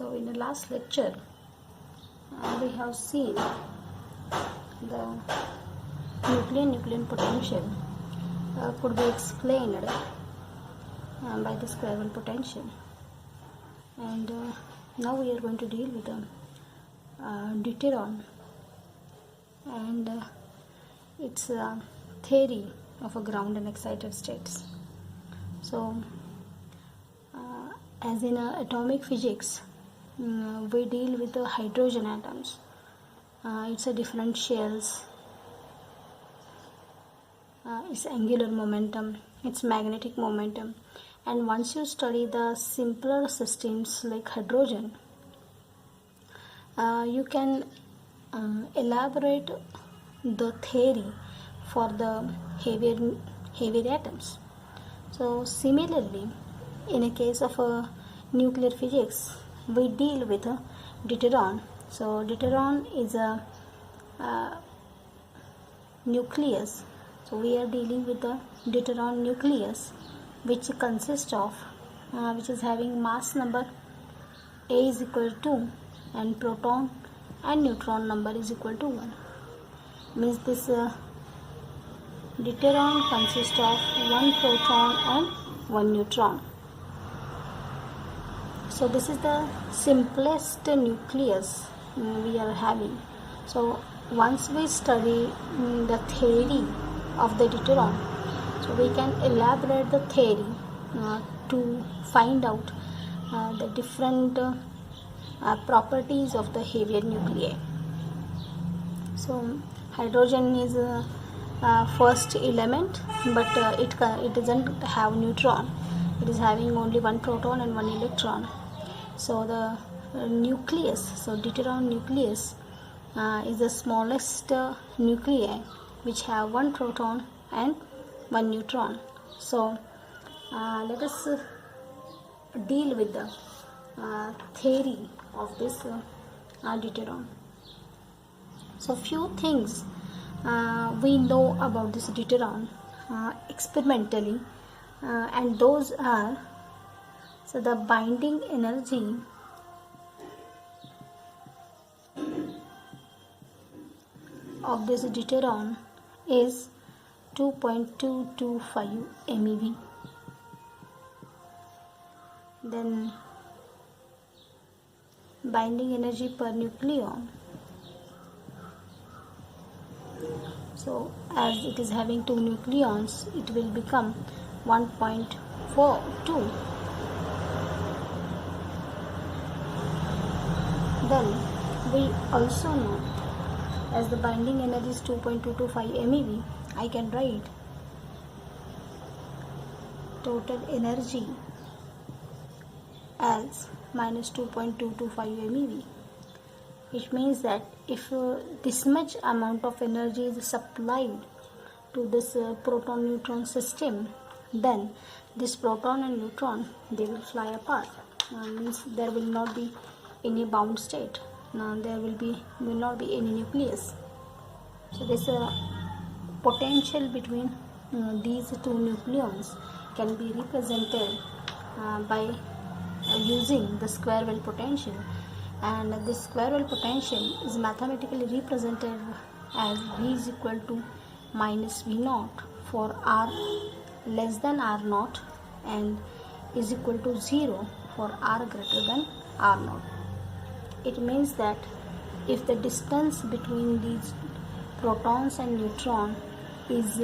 So in the last lecture, we have seen the nucleon potential could be explained by the square wave potential, and now we are going to deal with the deuteron and its theory of a ground and excited states. So as in atomic physics, we deal with the hydrogen atoms. Its a differentials, its angular momentum, its magnetic momentum, and once you study the simpler systems like hydrogen, you can elaborate the theory for the heavier atoms. So similarly, in a case of a nuclear physics, we deal with a deuteron. So deuteron is a nucleus. So we are dealing with the deuteron nucleus, which consists of which is having mass number A is equal to 2 and proton and neutron number is equal to 1. Means this deuteron consists of 1 proton and 1 neutron. So this is the simplest nucleus we are having. So once we study the theory of the deuteron, so we can elaborate the theory to find out the different properties of the heavier nuclei. So hydrogen is first element, but it doesn't have neutron. It is having only 1 proton and 1 electron. So the nucleus, so deuteron nucleus is the smallest nuclei which have 1 proton and 1 neutron. So let us deal with the theory of this deuteron. So few things we know about this deuteron experimentally, and those are, so the binding energy of this deuteron is 2.225 MeV. Then binding energy per nucleon, so as it is having 2 nucleons, it will become 1.42. Then we also know, as the binding energy is 2.225 MeV, I can write total energy as minus 2.225 MeV, which means that if this much amount of energy is supplied to this proton neutron system, then this proton and neutron, they will fly apart. Means there will not be any bound state. There will not be any nucleus. So this potential between these two nucleons can be represented by using the square wave potential, and this square wave potential is mathematically represented as V is equal to minus V naught for R less than R naught and is equal to 0 for R greater than R naught. It means that if the distance between these protons and neutron is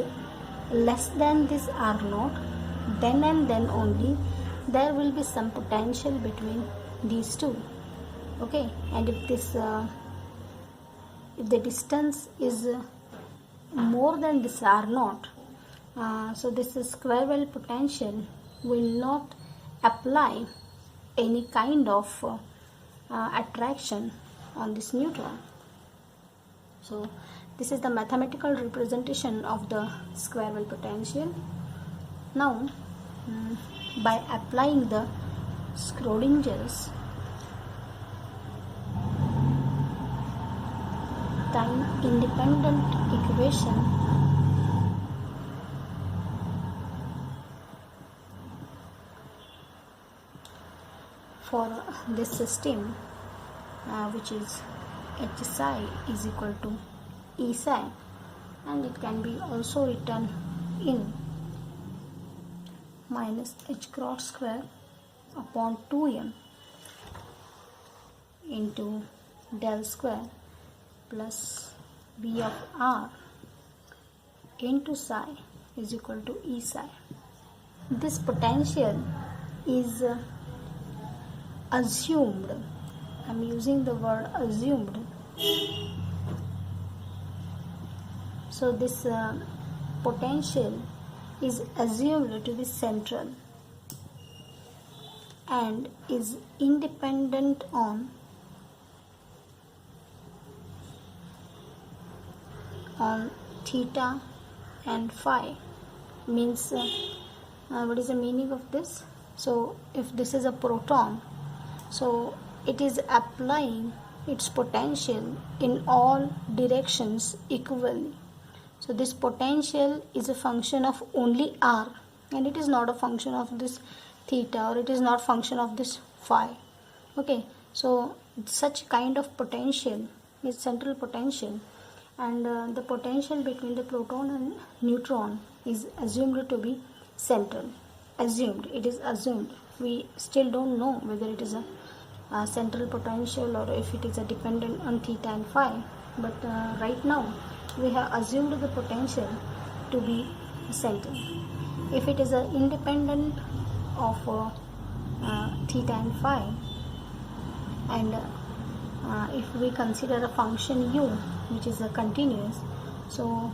less than this R naught, then and then only there will be some potential between these two. Okay, and if the distance is more than this R naught, so this square wave potential will not apply any kind of attraction on this neutron. So this is the mathematical representation of the square wave potential. Now by applying the Schrodinger's time independent equation, for this system, which is H psi is equal to E psi, and it can be also written in minus h cross square upon 2m into del square plus b of r into psi is equal to E psi. This potential is assumed. I'm using the word assumed. So this potential is assumed to be central and is independent on theta and phi. Means what is the meaning of this? So if this is a proton, so it is applying its potential in all directions equally. So this potential is a function of only r, and it is not a function of this theta, or it is not function of this phi. Okay, so such kind of potential is central potential, and the potential between the proton and neutron is assumed to be central. Assumed, it is assumed. We still don't know whether it is a central potential or if it is a dependent on theta and phi, but right now we have assumed the potential to be central. If it is independent of theta and phi, and if we consider a function u which is a continuous, so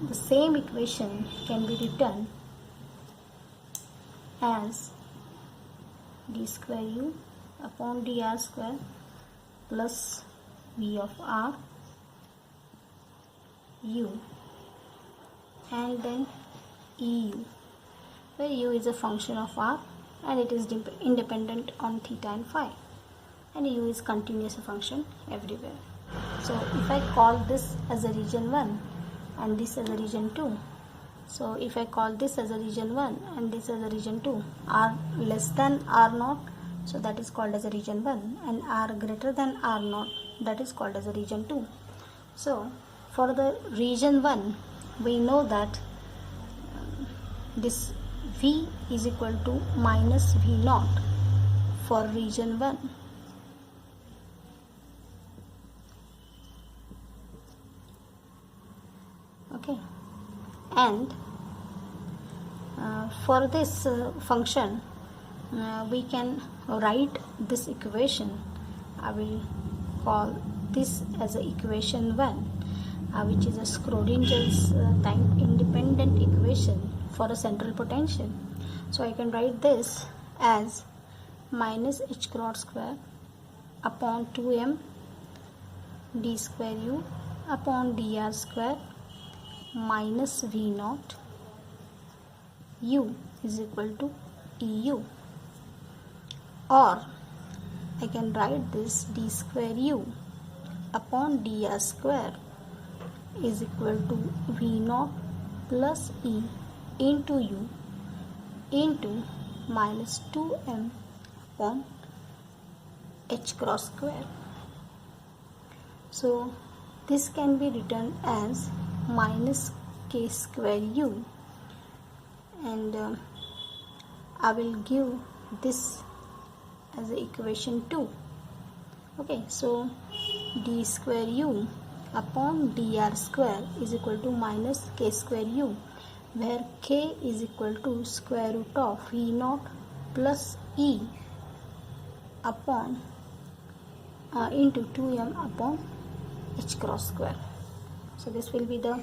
the same equation can be written as d square u upon dr square plus v of r u, and then eu, where u is a function of r and it is independent on theta and phi, and u is continuous function everywhere. So if I call this as a region 1 and this as a region 2, so if I call this as a region 1 and this as a region 2, r less than r naught, so that is called as a region 1, and r greater than r naught, that is called as a region 2. So for the region 1, we know that this v is equal to minus v naught for region 1. Okay, and for this function, we can write this equation. I will call this as a equation 1, which is a Schrodinger's time independent equation for a central potential. So I can write this as minus h cross square upon 2m d square u upon dr square minus v naught u is equal to eu, or I can write this d square u upon dr square is equal to v naught plus e into u into minus 2m upon h cross square. So this can be written as minus k square u, and I will give this as equation 2. Okay, so d square u upon dr square is equal to minus k square u, where k is equal to square root of v naught plus e upon into 2m upon h cross square. So this will be the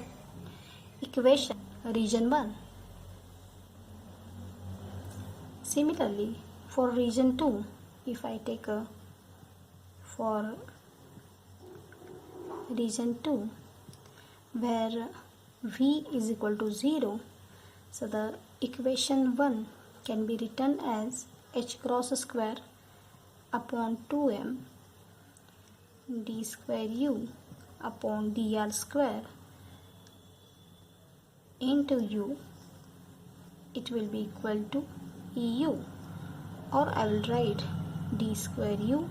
equation region 1. Similarly, for region 2, if I take for region 2 where v is equal to 0, so the equation 1 can be written as h cross square upon 2m d square u upon dr square into u, it will be equal to eu, or I will write d square u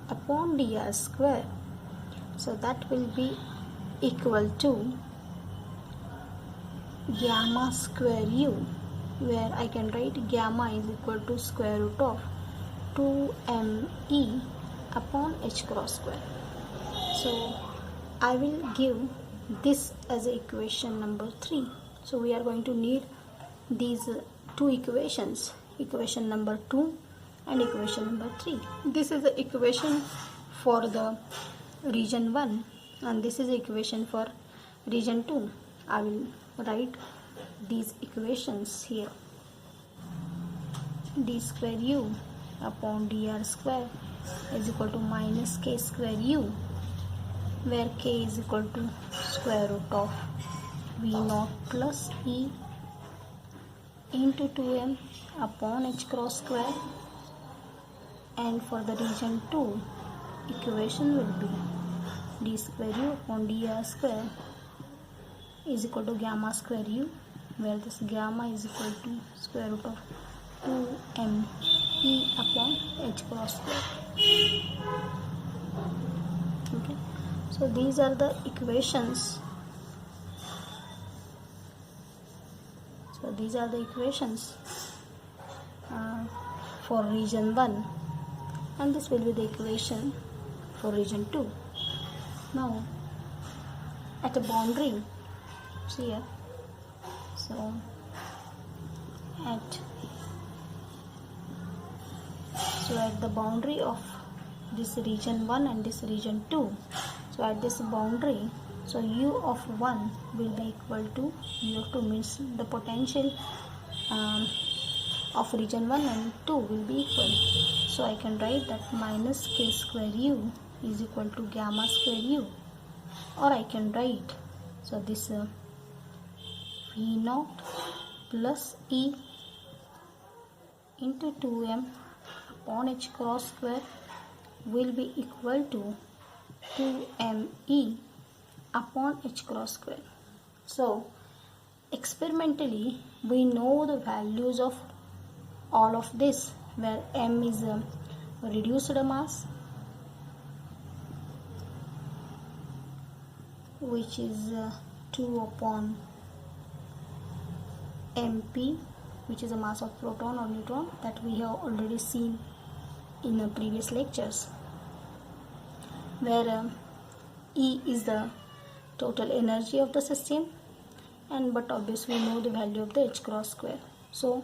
upon dr square. So that will be equal to gamma square u, where I can write gamma is equal to square root of 2me upon h cross square. So I will give this as equation number 3. So we are going to need these two equations, equation number 2 and equation number 3. This is the equation for the region 1 and this is the equation for region 2. I will write these equations here. D square u upon dr square is equal to minus k square u, where k is equal to square root of v naught plus e into 2m upon h cross square. And for the region 2, equation will be d square u upon dr square is equal to gamma square u, where this gamma is equal to square root of 2m e upon h cross square. Okay, so these are the equations. So these are the equations for region 1, and this will be the equation for region 2. Now at a boundary, see here, so at the boundary of this region 1 and this region 2, so at this boundary, so u of 1 will be equal to u of 2, means the potential of region 1 and 2 will be equal. So I can write that minus k square u is equal to gamma square u, or I can write, so this v naught plus e into 2m upon h cross square will be equal to 2me upon h cross square. So experimentally we know the values of all of this, where m is a reduced mass, which is 2 upon mp, which is a mass of proton or neutron, that we have already seen in the previous lectures, where E is the total energy of the system, and but obviously we know the value of the h cross square. So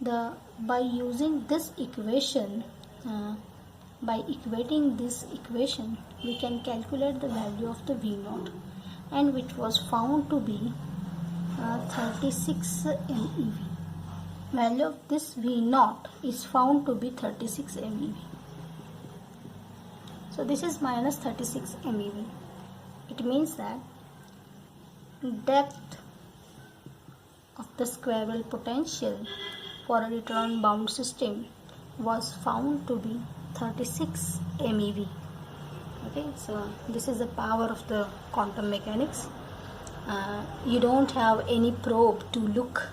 by using this equation, by equating this equation, we can calculate the value of the v naught, and which was found to be 36 MeV. Value of this v naught is found to be 36 MeV. So this is minus 36 MeV. It means that depth of the square well potential for a neutron bound system was found to be 36 MeV. Okay, so this is the power of the quantum mechanics. You don't have any probe to look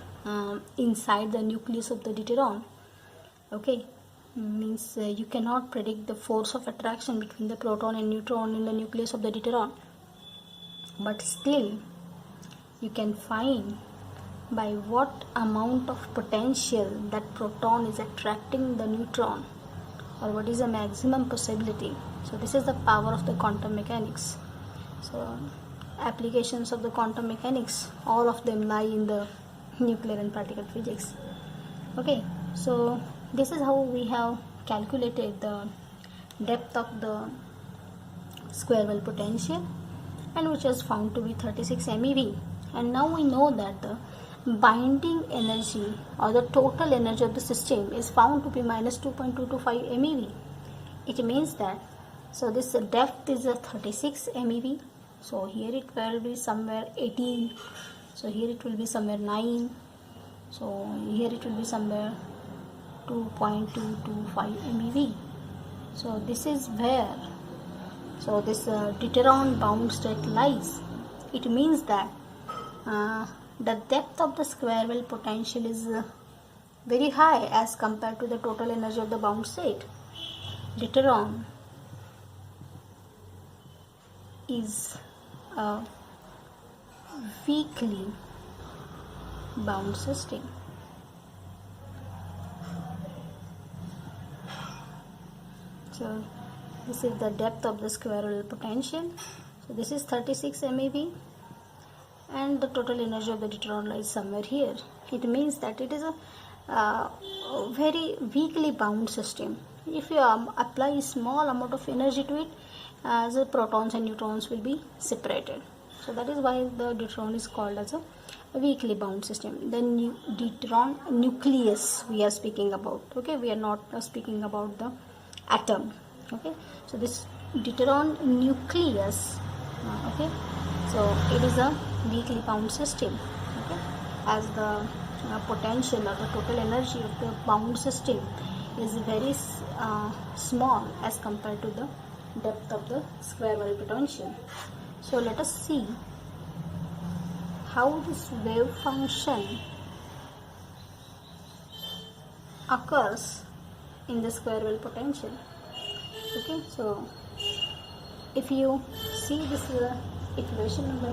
inside the nucleus of the deuteron. Okay, means you cannot predict the force of attraction between the proton and neutron in the nucleus of the deuteron, but still you can find by what amount of potential that proton is attracting the neutron, or what is the maximum possibility. So this is the power of the quantum mechanics. So applications of the quantum mechanics, all of them lie in the nuclear and particle physics. Okay, so this is how we have calculated the depth of the square well potential, and which was found to be 36 MeV. And now we know that the binding energy or the total energy of the system is found to be minus 2.225 MeV. It means that, so this depth is a 36 MeV. So here it will be somewhere 18. So here it will be somewhere 9. So here it will be somewhere 2.225 MeV. So this is where, so this deuteron bound state lies. It means that the depth of the square well potential is very high as compared to the total energy of the bound state. deuteron is a weakly bound system. So this is the depth of the squirrel potential. So this is 36 MeV, and the total energy of the deuteron lies somewhere here. It means that it is a very weakly bound system. If you apply a small amount of energy to it, the protons and neutrons will be separated. So that is why the deuteron is called as a weakly bound system. The deuteron nucleus we are speaking about. Okay, we are not speaking about the atom. Okay, so this deuteron nucleus. Okay, so it is a weakly bound system. Okay, as the potential or the total energy of the bound system is very small as compared to the depth of the square wave potential. So let us see how this wave function occurs in the square wave potential. Okay, so if you see this equation number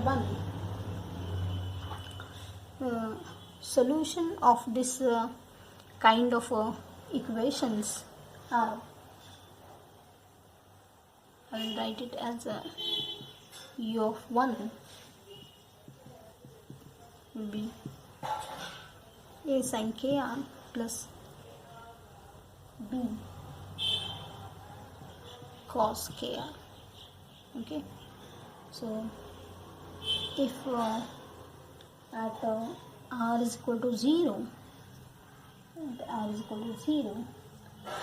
1, solution of this kind of equations are, I will write it as u of 1 will be a sin kr plus b cos kr. Okay, so if at r is equal to 0,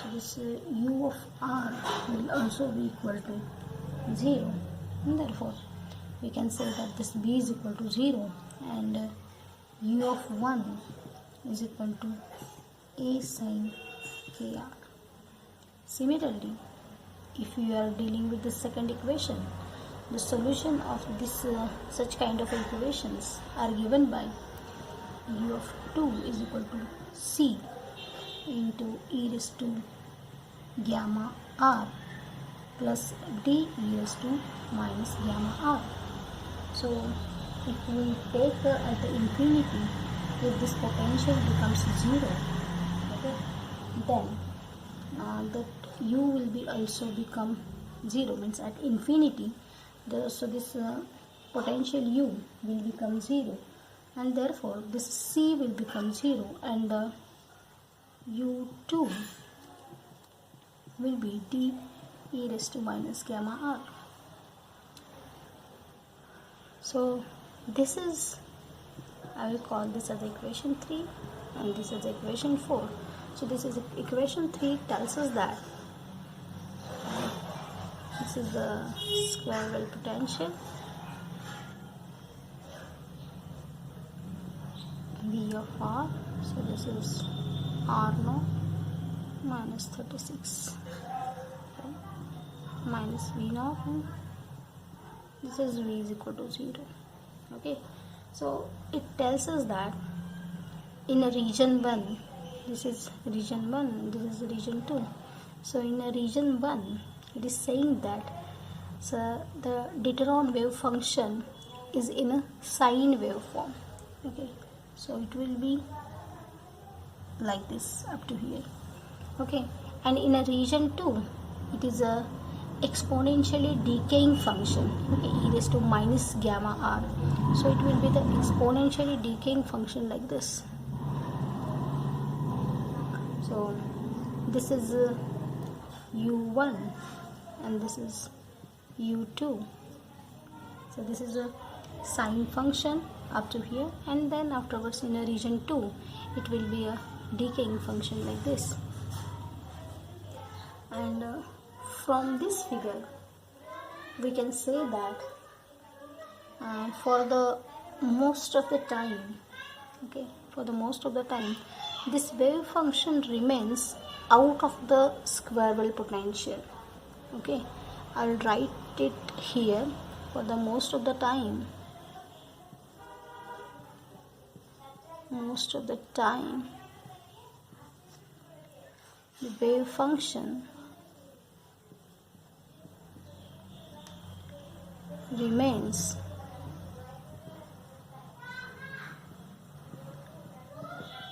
so this u of r will also be equal to 0, and therefore we can say that this b is equal to 0 and u of 1 is equal to a sin kr. Similarly, if you are dealing with the second equation, the solution of this such kind of equations are given by u of 2 is equal to c into e raised to gamma r plus d e raised to minus gamma r. So if we take at the infinity, if this potential becomes 0, okay, then that u will be also become 0, means at infinity so this potential u will become 0, and therefore this c will become 0 and the u2 will be d e raised to minus gamma r. So this is, I will call this as equation 3 and this is equation 4. So this is equation 3 tells us that this is the square wave potential V of r. So this is r naught minus 36, okay, minus v naught, and this is v is equal to 0. Okay, so it tells us that in a region 1, this is region 1, this is region 2. So in a region 1, it is saying that the deuteron wave function is in a sine wave form. Okay, so it will be like this up to here. Okay, and in a region 2, it is a exponentially decaying function. Okay, e raised to minus gamma r. So it will be the exponentially decaying function like this. So this is u1 and this is u2. So this is a sine function up to here, and then afterwards in a region 2 it will be a decaying function like this. And from this figure we can say that for the most of the time, okay, for the most of the time this wave function remains out of the square wave potential. Okay, I'll write it here. For the most of the time, the wave function remains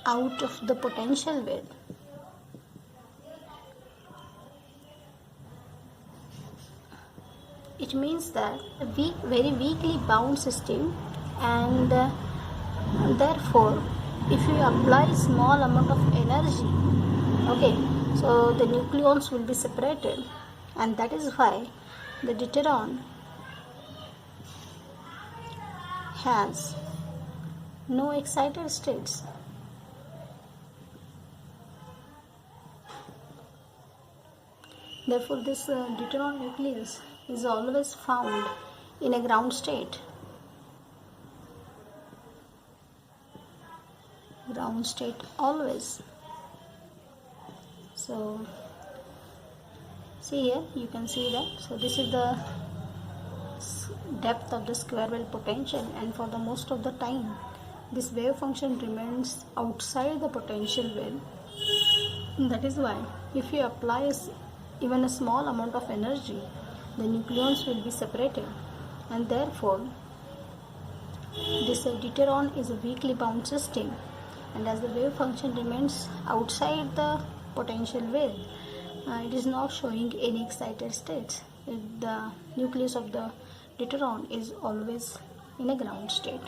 out of the potential wave. It means that a very weakly bound system, and therefore if you apply small amount of energy, okay, so the nucleons will be separated, and that is why the deuteron has no excited states. Therefore this deuteron nucleus is always found in a ground state. Ground state always. So see here, you can see that. So this is the depth of the square wave potential, and for the most of the time this wave function remains outside the potential wave. And that is why if you apply even a small amount of energy, the nucleons will be separated, and therefore this deuteron is a weakly bound system, and as the wave function remains outside the potential wave, it is not showing any excited states. The nucleus of the deuteron is always in a ground state.